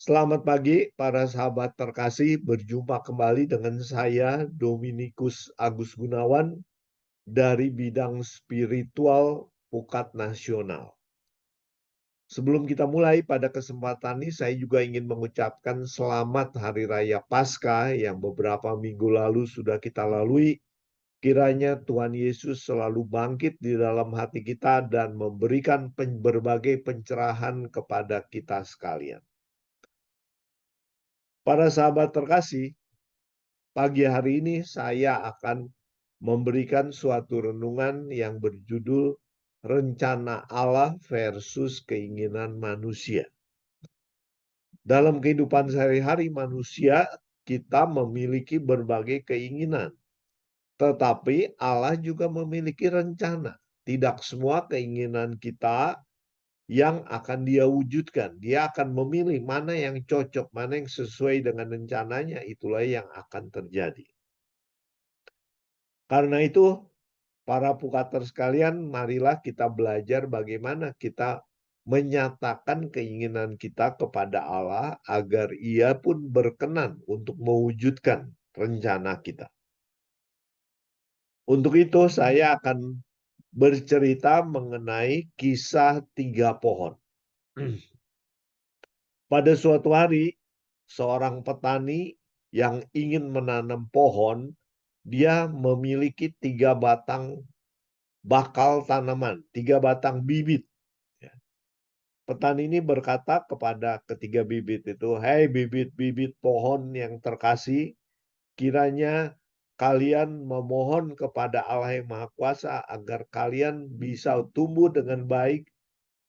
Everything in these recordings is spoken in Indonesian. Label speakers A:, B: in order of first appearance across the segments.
A: Selamat pagi para sahabat terkasih, berjumpa kembali dengan saya Dominikus Agus Gunawan dari bidang spiritual Pukat Nasional. Sebelum kita mulai pada kesempatan ini, saya juga ingin mengucapkan selamat Hari Raya Paskah yang beberapa minggu lalu sudah kita lalui. Kiranya Tuhan Yesus selalu bangkit di dalam hati kita dan memberikan berbagai pencerahan kepada kita sekalian. Para sahabat terkasih, pagi hari ini saya akan memberikan suatu renungan yang berjudul Rencana Allah versus Keinginan Manusia. Dalam kehidupan sehari-hari manusia, kita memiliki berbagai keinginan. Tetapi Allah juga memiliki rencana. Tidak semua keinginan kita yang akan Dia wujudkan. Dia akan memilih mana yang cocok, mana yang sesuai dengan rencananya, itulah yang akan terjadi. Karena itu, para pukater sekalian, marilah kita belajar bagaimana kita menyatakan keinginan kita kepada Allah agar Ia pun berkenan untuk mewujudkan rencana kita. Untuk itu, saya akan bercerita mengenai kisah 3 pohon. Pada suatu hari, seorang petani yang ingin menanam pohon, dia memiliki 3 batang bakal tanaman, 3 batang bibit. Petani ini berkata kepada ketiga bibit itu, "Hei bibit-bibit pohon yang terkasih, kiranya kalian memohon kepada Allah yang Maha Kuasa agar kalian bisa tumbuh dengan baik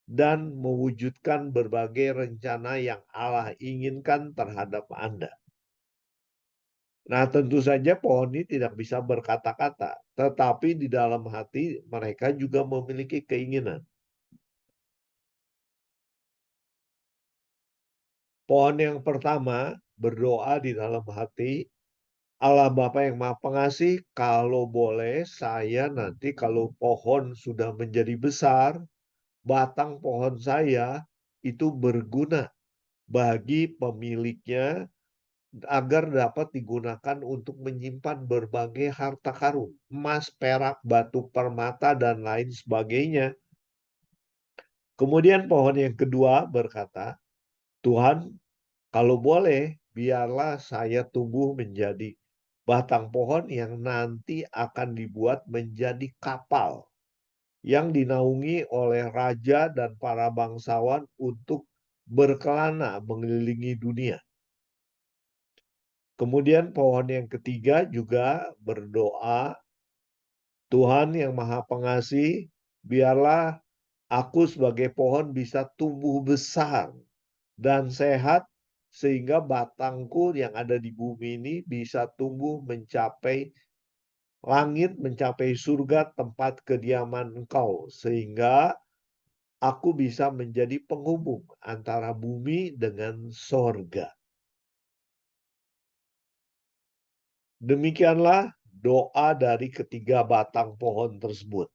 A: dan mewujudkan berbagai rencana yang Allah inginkan terhadap Anda." Nah, tentu saja pohon ini tidak bisa berkata-kata, tetapi di dalam hati mereka juga memiliki keinginan. Pohon yang pertama berdoa di dalam hati, Allah Bapa yang Maha Pengasih, kalau boleh saya nanti kalau pohon sudah menjadi besar, batang pohon saya itu berguna bagi pemiliknya agar dapat digunakan untuk menyimpan berbagai harta karun, emas, perak, batu permata, dan lain sebagainya. Kemudian pohon yang kedua berkata, Tuhan, kalau boleh, biarlah saya tumbuh menjadi batang pohon yang nanti akan dibuat menjadi kapal yang dinaungi oleh raja dan para bangsawan untuk berkelana mengelilingi dunia. Kemudian pohon yang ketiga juga berdoa, Tuhan yang Maha Pengasih, biarlah aku sebagai pohon bisa tumbuh besar dan sehat sehingga batangku yang ada di bumi ini bisa tumbuh mencapai langit, mencapai surga tempat kediaman Engkau, sehingga aku bisa menjadi penghubung antara bumi dengan sorga. Demikianlah doa dari ketiga batang pohon tersebut.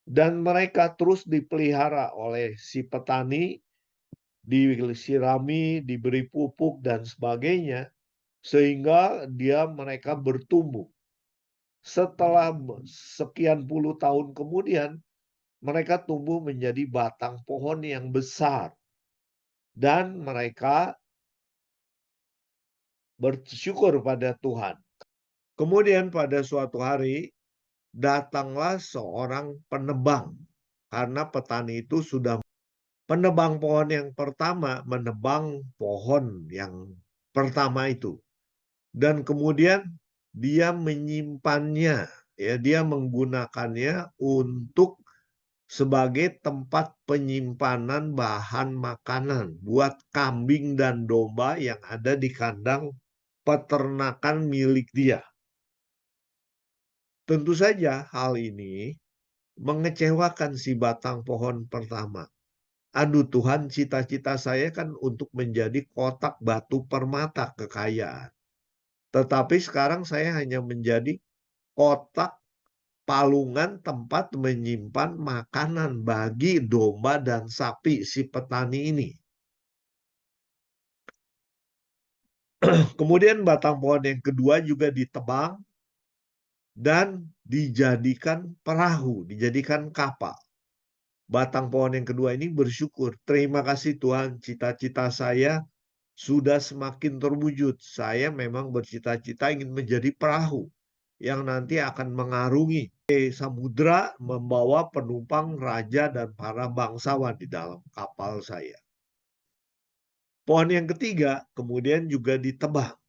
A: Dan mereka terus dipelihara oleh si petani, disirami, diberi pupuk dan sebagainya, sehingga mereka bertumbuh. Setelah sekian puluh tahun kemudian, mereka tumbuh menjadi batang pohon yang besar. Dan mereka bersyukur pada Tuhan. Kemudian pada suatu hari, datanglah seorang penebang. Karena petani itu sudah penebang pohon yang pertama, menebang pohon yang pertama itu. Dan kemudian dia menyimpannya, ya, dia menggunakannya untuk sebagai tempat penyimpanan bahan makanan buat kambing dan domba yang ada di kandang peternakan milik dia. Tentu saja hal ini mengecewakan si batang pohon pertama. Aduh Tuhan, cita-cita saya kan untuk menjadi kotak batu permata kekayaan. Tetapi sekarang saya hanya menjadi kotak palungan tempat menyimpan makanan bagi domba dan sapi si petani ini. Kemudian batang pohon yang kedua juga ditebang dan dijadikan perahu, dijadikan kapal. Batang pohon yang kedua ini bersyukur. Terima kasih Tuhan, cita-cita saya sudah semakin terwujud. Saya memang bercita-cita ingin menjadi perahu yang nanti akan mengarungi samudra, membawa penumpang raja dan para bangsawan di dalam kapal saya. Pohon yang ketiga kemudian juga ditebang.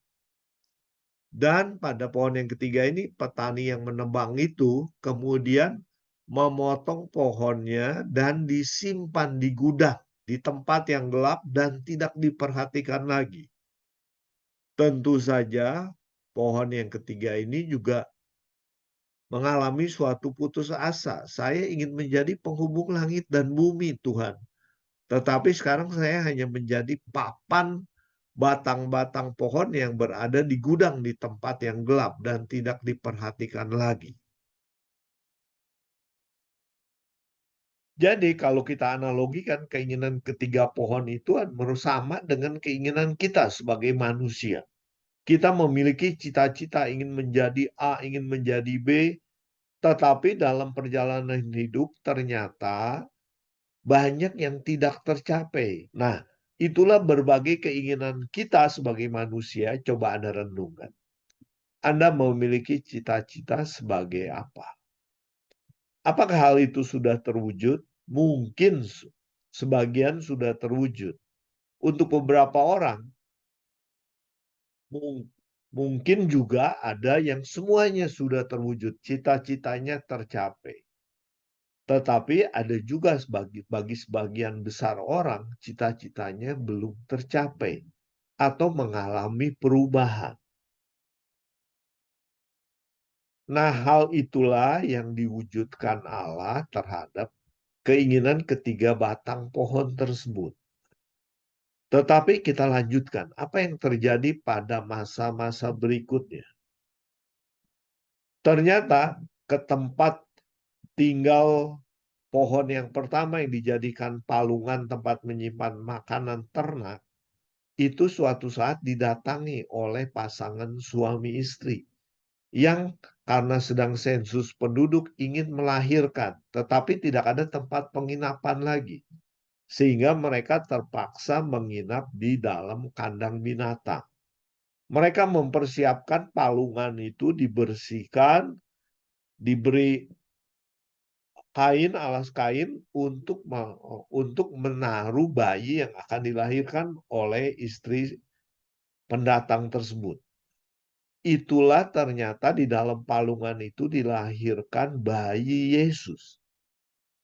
A: Dan pada pohon yang ketiga ini, petani yang menebang itu kemudian memotong pohonnya dan disimpan di gudang, di tempat yang gelap dan tidak diperhatikan lagi. Tentu saja pohon yang ketiga ini juga mengalami suatu putus asa. Saya ingin menjadi penghubung langit dan bumi, Tuhan. Tetapi sekarang saya hanya menjadi papan batang-batang pohon yang berada di gudang di tempat yang gelap dan tidak diperhatikan lagi. Jadi kalau kita analogikan keinginan ketiga pohon itu sama dengan keinginan kita sebagai manusia. Kita memiliki cita-cita ingin menjadi A, ingin menjadi B, tetapi dalam perjalanan hidup ternyata banyak yang tidak tercapai. Nah, itulah berbagai keinginan kita sebagai manusia. Coba Anda renungkan. Anda memiliki cita-cita sebagai apa? Apakah hal itu sudah terwujud? Mungkin sebagian sudah terwujud. Untuk beberapa orang, mungkin juga ada yang semuanya sudah terwujud. Cita-citanya tercapai. Tetapi ada juga bagi sebagian besar orang, cita-citanya belum tercapai atau mengalami perubahan. Nah, hal itulah yang diwujudkan Allah terhadap keinginan ketiga batang pohon tersebut. Tetapi kita lanjutkan, apa yang terjadi pada masa-masa berikutnya? Ternyata ke tempat tinggal pohon yang pertama yang dijadikan palungan tempat menyimpan makanan ternak, itu suatu saat didatangi oleh pasangan suami istri yang karena sedang sensus penduduk ingin melahirkan, tetapi tidak ada tempat penginapan lagi. Sehingga mereka terpaksa menginap di dalam kandang binatang. Mereka mempersiapkan palungan itu dibersihkan, diberi kain, alas kain untuk menaruh bayi yang akan dilahirkan oleh istri pendatang tersebut. Itulah ternyata di dalam palungan itu dilahirkan bayi Yesus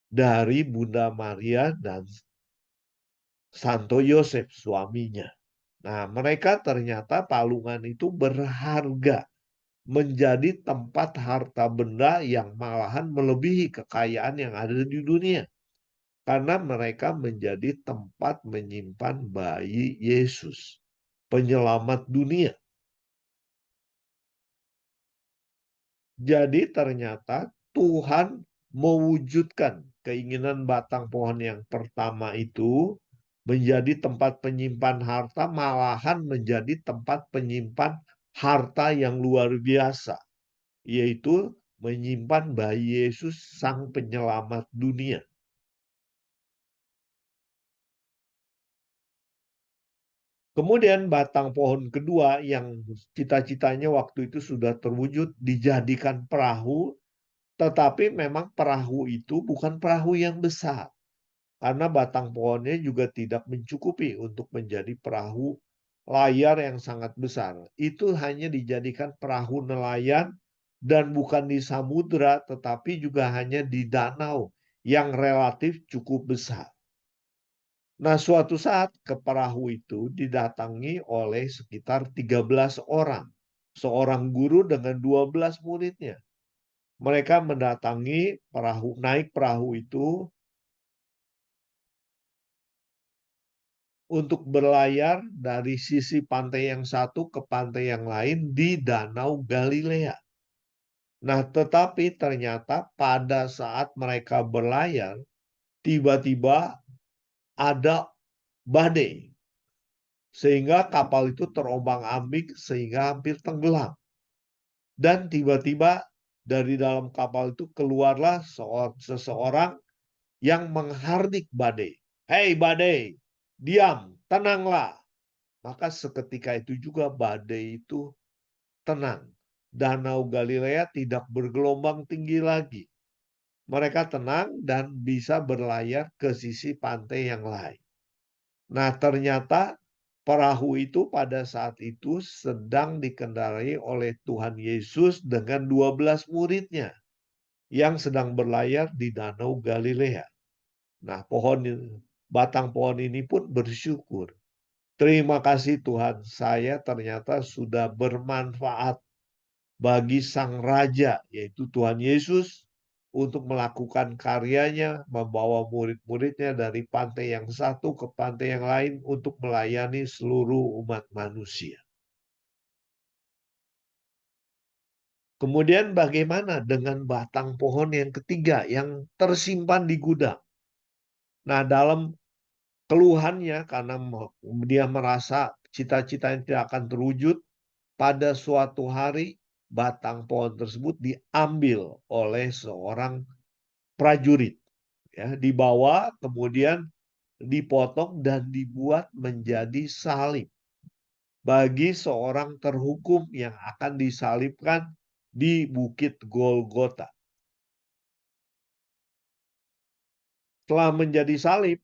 A: dari Bunda Maria dan Santo Yosef suaminya. Nah, mereka ternyata palungan itu berharga, menjadi tempat harta benda yang malahan melebihi kekayaan yang ada di dunia. Karena mereka menjadi tempat menyimpan bayi Yesus, penyelamat dunia. Jadi ternyata Tuhan mewujudkan keinginan batang pohon yang pertama itu menjadi tempat penyimpan harta, malahan menjadi tempat penyimpan harta yang luar biasa, yaitu menyimpan bayi Yesus sang penyelamat dunia. Kemudian batang pohon kedua yang cita-citanya waktu itu sudah terwujud dijadikan perahu, tetapi memang perahu itu bukan perahu yang besar. Karena batang pohonnya juga tidak mencukupi untuk menjadi perahu layar yang sangat besar. Itu hanya dijadikan perahu nelayan dan bukan di samudra, tetapi juga hanya di danau yang relatif cukup besar. Nah, suatu saat ke perahu itu didatangi oleh sekitar 13 orang. Seorang guru dengan 12 muridnya. Mereka mendatangi perahu, naik perahu itu untuk berlayar dari sisi pantai yang satu ke pantai yang lain di Danau Galilea. Nah, tetapi ternyata pada saat mereka berlayar, tiba-tiba ada badai. Sehingga kapal itu terombang-ambing sehingga hampir tenggelam. Dan tiba-tiba dari dalam kapal itu keluarlah seseorang yang menghardik badai. Hei badai, diam, tenanglah. Maka seketika itu juga badai itu tenang. Danau Galilea tidak bergelombang tinggi lagi. Mereka tenang dan bisa berlayar ke sisi pantai yang lain. Nah, ternyata perahu itu pada saat itu sedang dikendarai oleh Tuhan Yesus dengan 12 muridnya yang sedang berlayar di Danau Galilea. Nah, batang pohon ini pun bersyukur. Terima kasih Tuhan, saya ternyata sudah bermanfaat bagi Sang Raja, yaitu Tuhan Yesus, untuk melakukan karyanya, membawa murid-muridnya dari pantai yang satu ke pantai yang lain untuk melayani seluruh umat manusia. Kemudian bagaimana dengan batang pohon yang ketiga yang tersimpan di gudang? Nah, dalam keluhannya karena dia merasa cita-citanya tidak akan terwujud, pada suatu hari batang pohon tersebut diambil oleh seorang prajurit, ya, dibawa kemudian dipotong dan dibuat menjadi salib bagi seorang terhukum yang akan disalibkan di Bukit Golgota. Setelah menjadi salib,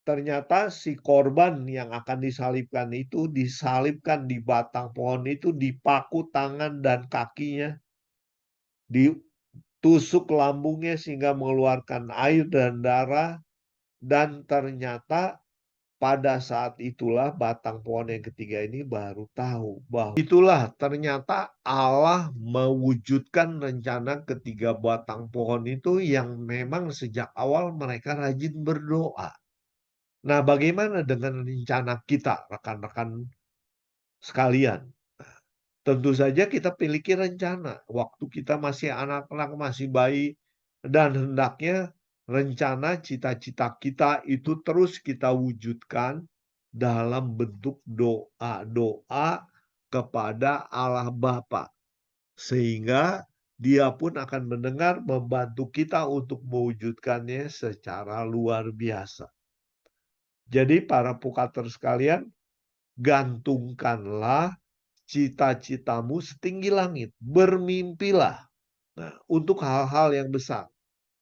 A: ternyata si korban yang akan disalibkan itu disalibkan di batang pohon itu, dipaku tangan dan kakinya, ditusuk lambungnya sehingga mengeluarkan air dan darah, dan ternyata pada saat itulah batang pohon yang ketiga ini baru tahu bahwa itulah ternyata Allah mewujudkan rencana ketiga batang pohon itu yang memang sejak awal mereka rajin berdoa. Nah, bagaimana dengan rencana kita, rekan-rekan sekalian? Tentu saja kita miliki rencana. Waktu kita masih anak-anak, masih bayi, dan hendaknya rencana cita-cita kita itu terus kita wujudkan dalam bentuk doa-doa kepada Allah Bapa. Sehingga Dia pun akan mendengar, membantu kita untuk mewujudkannya secara luar biasa. Jadi para pukater sekalian, gantungkanlah cita-citamu setinggi langit. Bermimpilah. Nah, untuk hal-hal yang besar.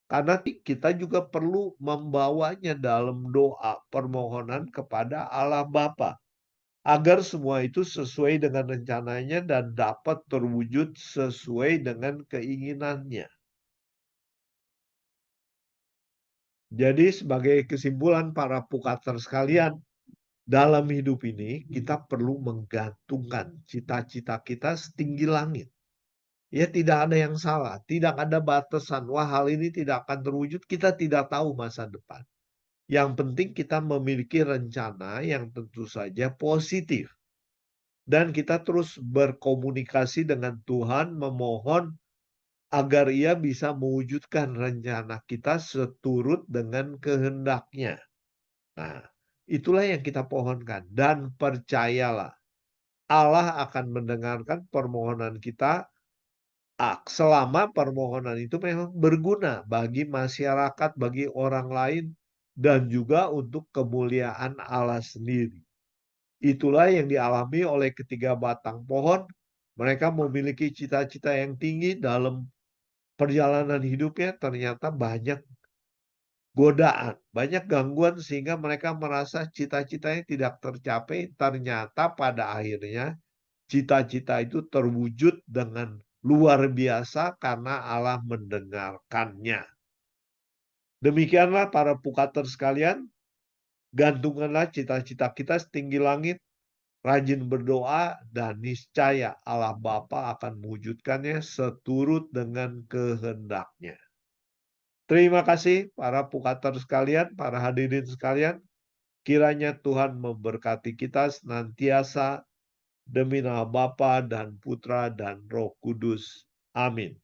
A: Karena kita juga perlu membawanya dalam doa permohonan kepada Allah Bapa. Agar semua itu sesuai dengan rencananya dan dapat terwujud sesuai dengan keinginannya. Jadi sebagai kesimpulan para pukater sekalian, dalam hidup ini kita perlu menggantungkan cita-cita kita setinggi langit. Ya, tidak ada yang salah, tidak ada batasan. Wah, hal ini tidak akan terwujud, kita tidak tahu masa depan. Yang penting kita memiliki rencana yang tentu saja positif. Dan kita terus berkomunikasi dengan Tuhan, memohon agar Ia bisa mewujudkan rencana kita seturut dengan kehendaknya. Nah, itulah yang kita pohonkan. Dan percayalah, Allah akan mendengarkan permohonan kita selama permohonan itu memang berguna bagi masyarakat, bagi orang lain, dan juga untuk kemuliaan Allah sendiri. Itulah yang dialami oleh ketiga batang pohon. Mereka memiliki cita-cita yang tinggi dalam perjalanan hidupnya, ternyata banyak godaan, banyak gangguan sehingga mereka merasa cita-citanya tidak tercapai. Ternyata pada akhirnya cita-cita itu terwujud dengan luar biasa karena Allah mendengarkannya. Demikianlah para pukater sekalian, gantungkanlah cita-cita kita setinggi langit, rajin berdoa, dan niscaya Allah Bapa akan mewujudkannya seturut dengan kehendaknya. Terima kasih para pukater sekalian, para hadirin sekalian. Kiranya Tuhan memberkati kita senantiasa demi nama Bapa dan Putra dan Roh Kudus. Amin.